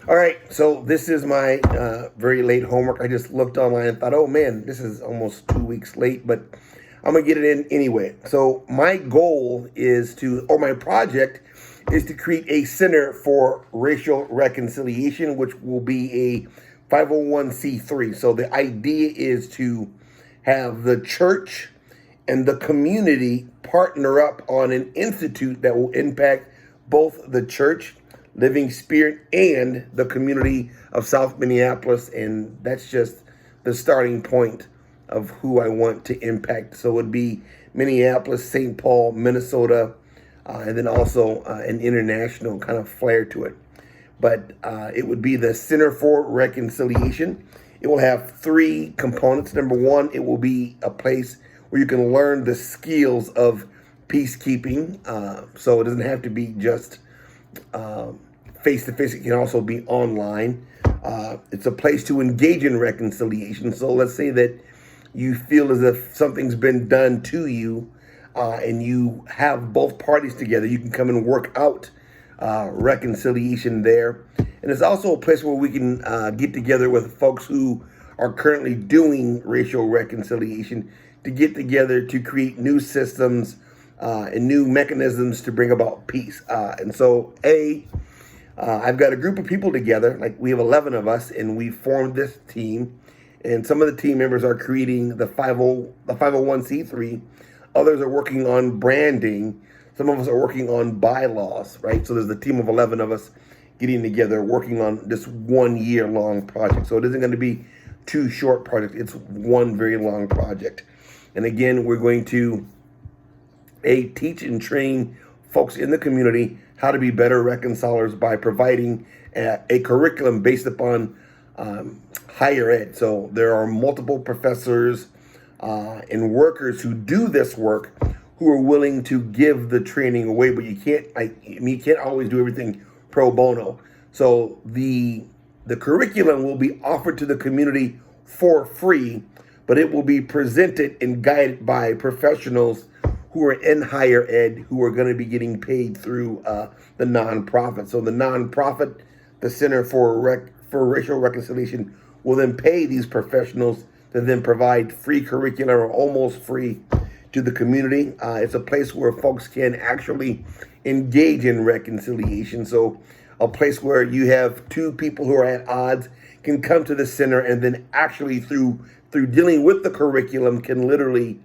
All right, so this is my very late homework. I just looked online and thought, oh man, this is almost 2 weeks late, but I'm gonna get it in anyway. So my goal is to, or my project is to create a center for racial reconciliation, which will be a 501c3. So the idea is to have the church and the community partner up on an institute that will impact both the church, Living Spirit, and the community of South Minneapolis. And that's just the starting point of who I want to impact. So it would be Minneapolis, St. Paul, Minnesota, and then also an international kind of flair to it. But it would be the Center for Reconciliation. It will have three components. Number one, it will be a place where you can learn the skills of peacekeeping. So it doesn't have to be just face-to-face. It can also be online. It's a place to engage in reconciliation. So let's say that you feel as if something's been done to you and you have both parties together. You can come and work out reconciliation there. And it's also a place where we can get together with folks who are currently doing racial reconciliation to get together to create new systems and new mechanisms to bring about peace. And so, I've got a group of people together, like we have 11 of us, and we formed this team. And some of the team members are creating the 501c3. Others are working on branding. Some of us are working on bylaws, right? So there's a team of 11 of us getting together, working on this 1 year long project. So it isn't going to be two short projects. It's one very long project. And again, we're going to teach and train folks in the community how to be better reconcilers by providing a curriculum based upon higher ed. So there are multiple professors and workers who do this work who are willing to give the training away, but you can't always do everything pro bono. So the curriculum will be offered to the community for free, but it will be presented and guided by professionals who are in higher ed, who are going to be getting paid through the nonprofit. So the nonprofit, the Center for Racial Reconciliation, will then pay these professionals to then provide free curriculum or almost free to the community. It's a place where folks can actually engage in reconciliation. So a place where you have two people who are at odds can come to the center and then actually through dealing with the curriculum can literally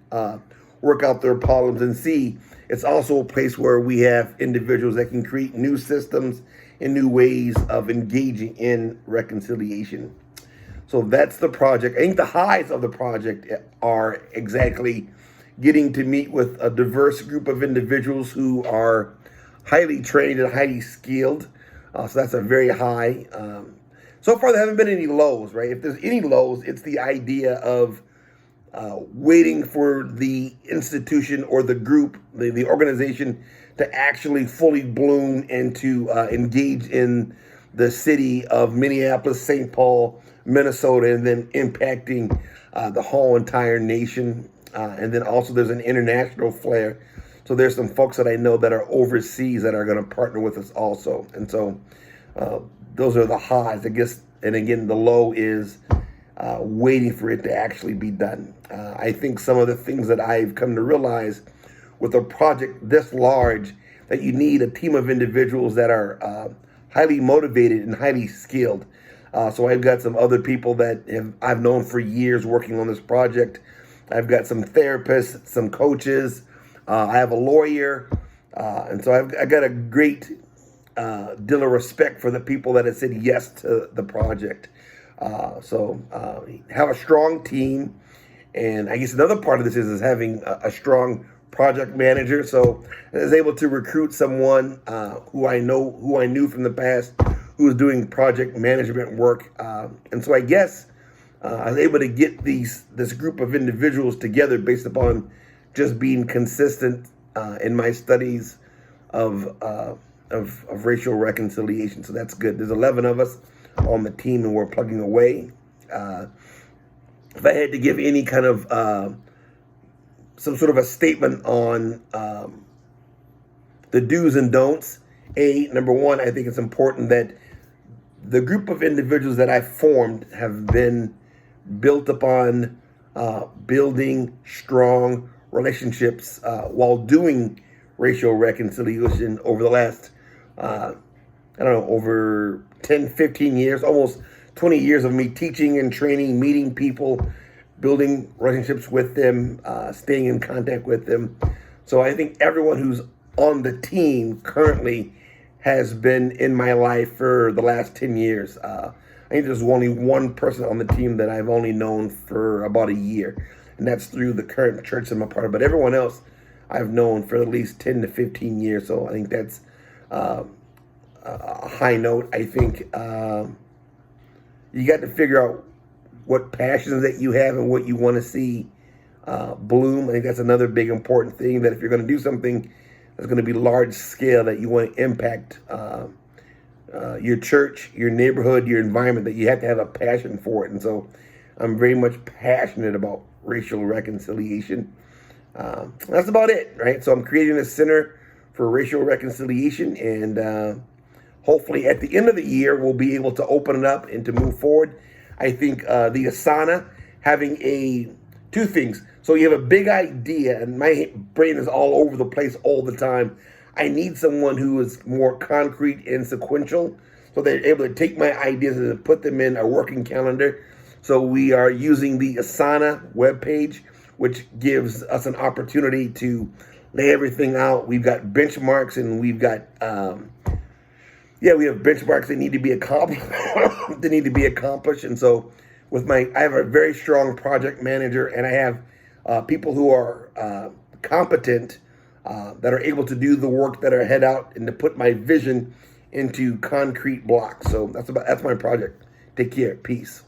work out their problems and see. It's also a place where we have individuals that can create new systems and new ways of engaging in reconciliation. So that's the project. I think the highs of the project are exactly getting to meet with a diverse group of individuals who are highly trained and highly skilled. So that's a very high. So far, there haven't been any lows, right? If there's any lows, it's the idea of waiting for the institution or the group, the organization to actually fully bloom and to engage in the city of Minneapolis, St. Paul, Minnesota, and then impacting the whole entire nation. And then also there's an international flair. So there's some folks that I know that are overseas that are going to partner with us also. And so those are the highs, I guess. And again, the low is waiting for it to actually be done. I think some of the things that I've come to realize with a project this large, that you need a team of individuals that are highly motivated and highly skilled. So I've got some other people that I've known for years working on this project. I've got some therapists, some coaches. I have a lawyer. And so I got a great deal of respect for the people that have said yes to the project. So have a strong team. And I guess another part of this is having a strong project manager. So I was able to recruit someone who I knew from the past, who was doing project management work. And so I guess I was able to get this group of individuals together based upon just being consistent in my studies of racial reconciliation. So that's good. There's 11 of us on the team, and we're plugging away. If I had to give any kind of some sort of a statement on the do's and don'ts, number one, I think it's important that the group of individuals that I've formed have been built upon building strong relationships while doing racial reconciliation over the last, over 10, 15 years, almost 20 years of me teaching and training, meeting people, building relationships with them, staying in contact with them. So I think everyone who's on the team currently has been in my life for the last 10 years. I think there's only one person on the team that I've only known for about a year, and that's through the current church I'm a part of. But everyone else I've known for at least 10 to 15 years. So I think that's a high note. I think you got to figure out what passions that you have and what you want to see bloom. I think that's another big important thing, that if you're going to do something that's going to be large scale, that you want to impact your church, your neighborhood, your environment, that you have to have a passion for it. And so I'm very much passionate about racial reconciliation. That's about it, right? So I'm creating a center for racial reconciliation, and hopefully at the end of the year, we'll be able to open it up and to move forward. I think the Asana having two things. So you have a big idea, and my brain is all over the place all the time. I need someone who is more concrete and sequential, so they're able to take my ideas and put them in a working calendar. So we are using the Asana webpage, which gives us an opportunity to lay everything out. We've got benchmarks, and we've got we have benchmarks that need to be accomplished. And so I have a very strong project manager, and I have people who are competent, that are able to do the work, that are head out and to put my vision into concrete blocks. So that's my project. Take care. Peace.